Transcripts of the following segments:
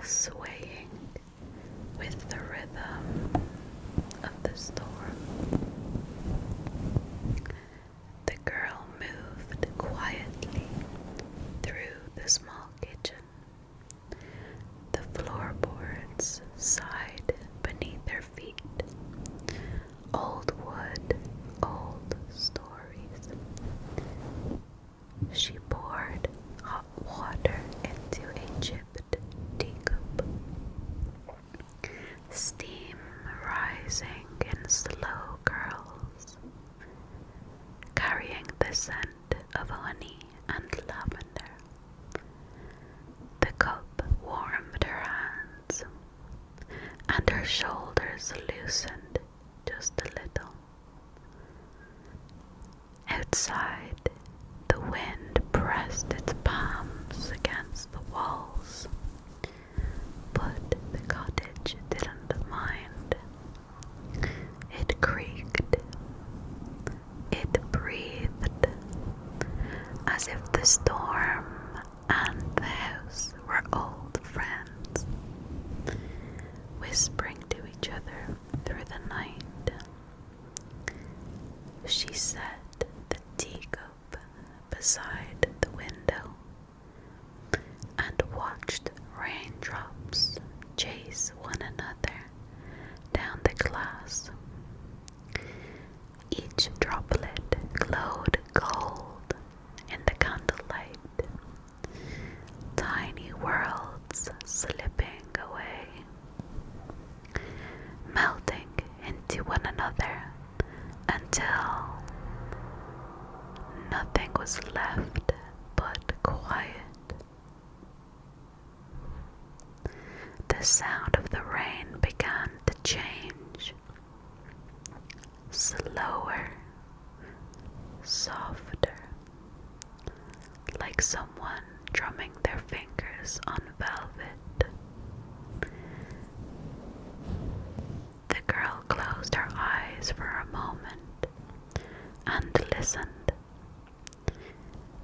swaying with the rhythm of the storm. The girl moved quietly through the small kitchen. The floorboards sighed beneath her feet. Old wood, old stories. She poured hot water into a chipped teacup. Steam rising in slow curls, carrying the scent of honey and lavender. The cup warmed her hands, and her shoulders loosened just a little. Outside, the wind pressed its palms against the walls, but the cottage didn't mind. It creaked, it breathed, as if the storm and the house were old friends, whispering to each other through the night. She set the teacup beside the window and watched raindrops chase one another down the glass. Each droplet glowed gold in the candlelight, tiny worlds slipping away, melting into one another until nothing was left but quiet. The sound of the rain began to change, slower, softer, like someone drumming their fingers on velvet. The girl closed her eyes for a moment and listened.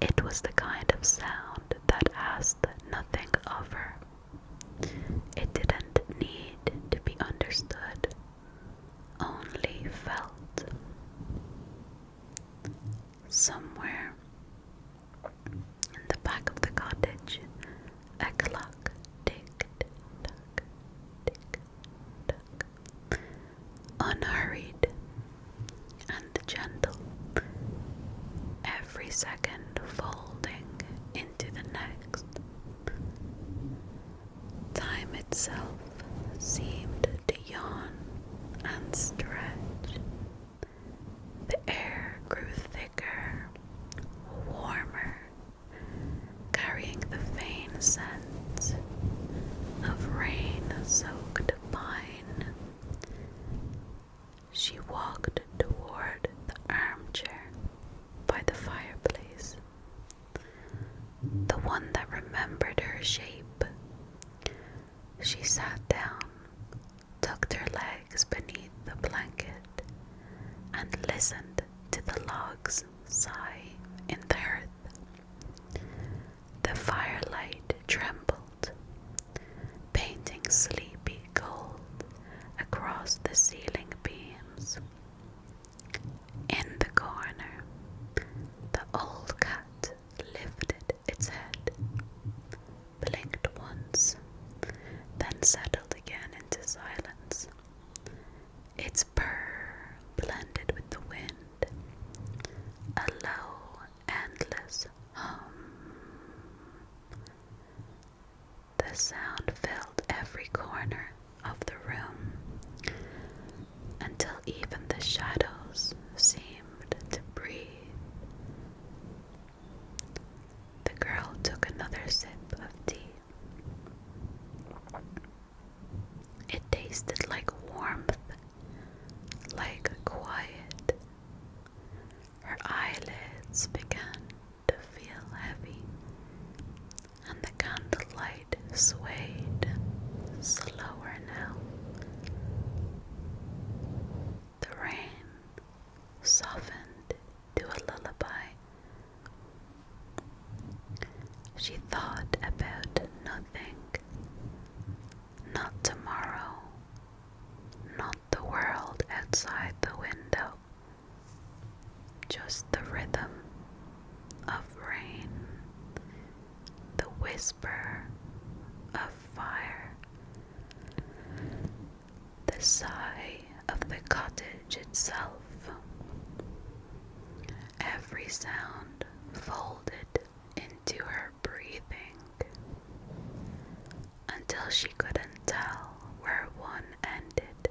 It was the kind of sound that asked nothing of her. It didn't need to be understood, only felt. Somewhere in the back of the cottage, a clock ticked, tock, tick, tock, unhurried and gentle, every second folding into the next. Time itself seemed to yawn and stretch. The air grew thicker, warmer, carrying the faint scent of rain-soaked pine. She walked toward the armchair by the fireplace, the one that remembered her shape. She sat down, tucked her legs beneath the blanket, and listened to the logs sigh in the hearth. The firelight trembled, painting sleepy gold across the ceiling beams. In the corner, the old cat lifted its head, blinked once, then settled again into silence. Its purr blended with the wind, a low, endless hum. The sound filled every corner of the room, until even the shadows seemed to breathe. The girl took another sip of tea. It tasted like warmth, like quiet. Her eyelids began to feel heavy, and the candlelight swayed slower of fire. The sigh of the cottage itself. Every sound folded into her breathing until she couldn't tell where one ended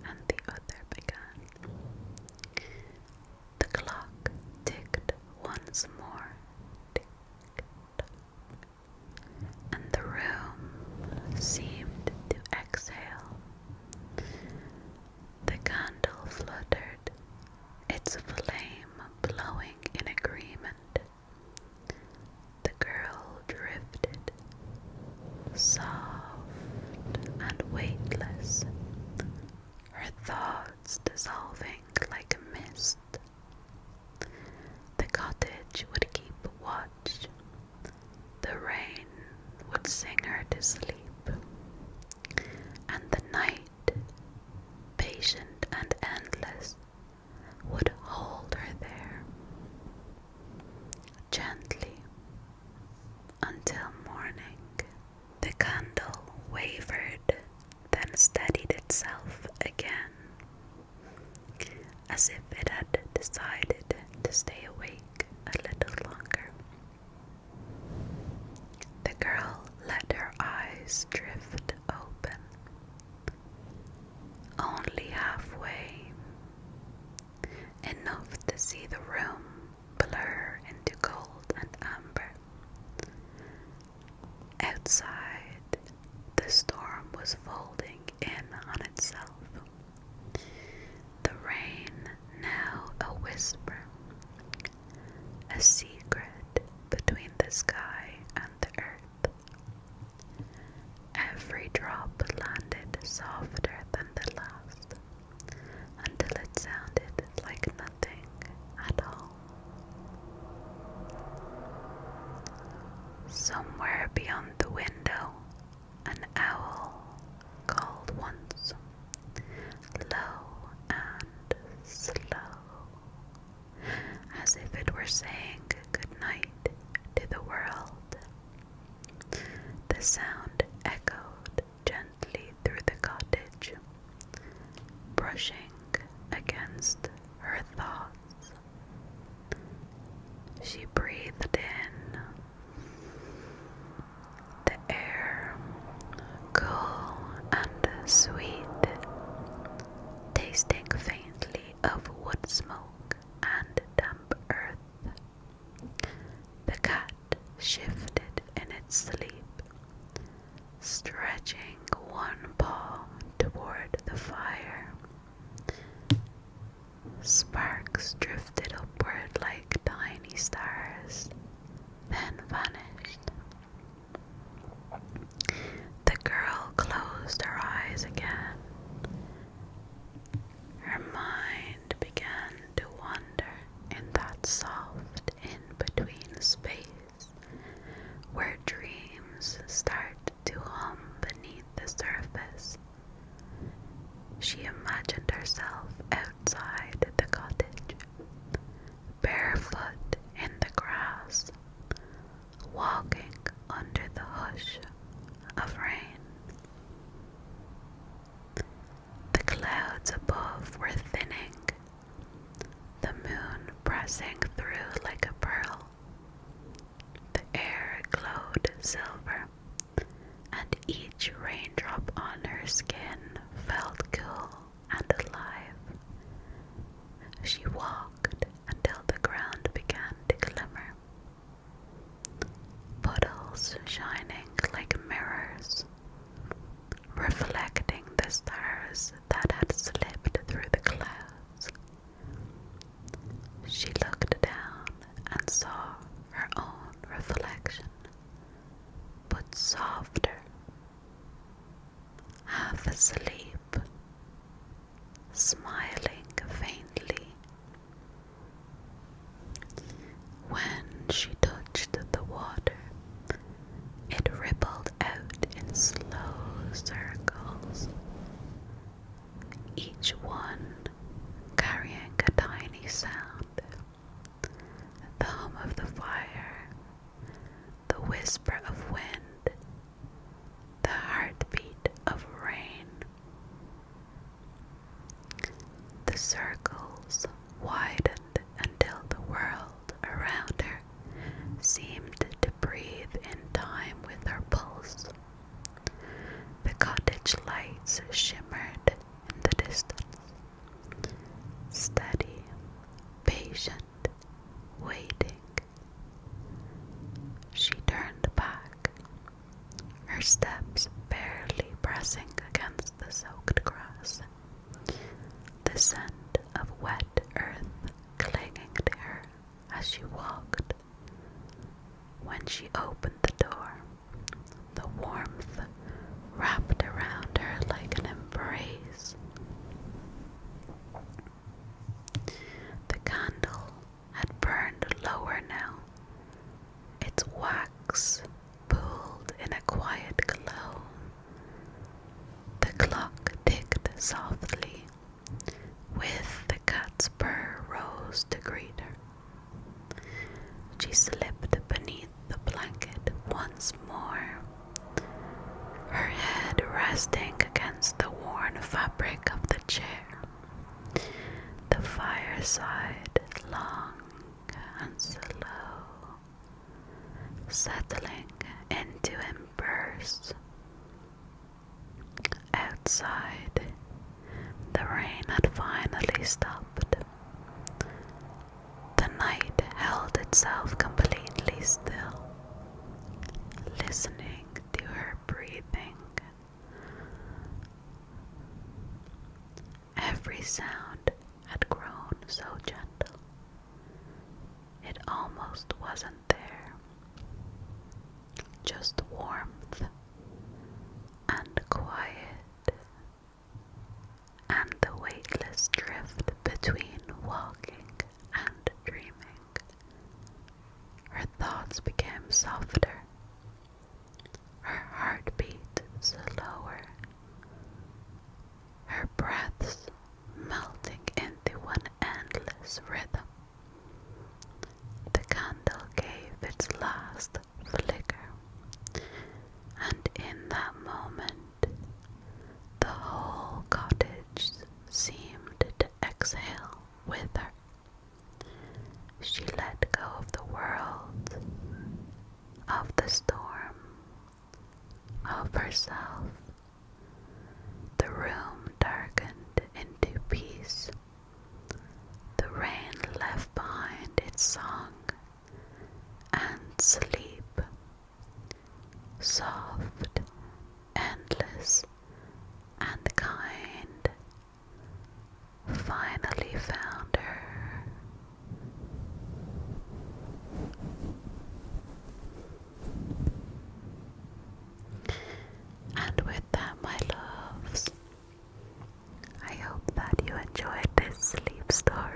and the other began. The clock ticked once more, tick-tock, and the room seemed to exhale. The candle fluttered, its flame blowing in agreement. The girl drifted, soft and weightless, her thoughts dissolving like a mist. The cottage would keep watch. The rain would sing her to sleep, and the night, patient and endless, would hold her there, gently, until morning. The candle wavered, then steadied itself again, as if it had decided to stay awake a little longer. The girl let her eyes drift open, only halfway, enough to see the room blur into gold and amber. Outside, the storm was folding in on itself, the rain now a whisper, a secret between the sky and the earth. Every drop landed softer than the last, until it sounded like nothing at all. Somewhere beyond the window, an owl called once, low and slow, as if it were saying good night to the world. The sound echoed gently through the cottage, brushing against her thoughts. She breathed in the air, cool and sweet, tasting faintly of wood smoke and damp earth. The cat shifted in its sleep, stretching one paw toward the fire. Sparks drifted upward like tiny stars, then vanished. The girl closed her eyes again. Her mind began to wander in that soft in-between space where dreams start to hum beneath the surface. She imagined herself outside the cottage, barefoot in the grass, walking under the hush of rain. The clouds above were thinning, the moon pressing through like a pearl. The air glowed silver, and each raindrop on her skin felt cool and alive. She walked until the ground began to glimmer, puddles shining like mirrors, reflecting the stars that had slipped through the clouds. She looked down and saw her own reflection, but softer, half asleep, smiling faintly. When she touched the water, it rippled out in slow circles, each one carrying a tiny sound. The hum of the fire, the whisper of wind, lights shimmered in the distance. Steady, patient, waiting. She turned back, her steps barely pressing against the soaked grass, the scent of wet earth clinging to her as she walked. When she opened the door, the warmth wrapped around her like an embrace. The candle had burned lower now, its wax pooled in a quiet glow. The clock ticked softly, with the cat's purr rose to greet her. She slipped beneath the blanket once more, her head resting against the worn fabric of the chair. The fireside long and slow, settling into embers. Outside, the rain had finally stopped. The night held itself completely still, listening to her breathing. Every sound had grown so gentle, it almost wasn't there. Just warmth and quiet, and the weightless drift between walking and dreaming. Her thoughts became softer, her heartbeat slower, her breaths melting into one endless rhythm. The candle gave its last flicker, and in that moment, the whole cottage seemed to exhale with her. She let go of the world, of the storm, of herself. The room darkened into peace. The rain left behind its song and sleep, soft, endless, and kind, finally found her. And with that, my loves, I hope that you enjoyed this sleep story.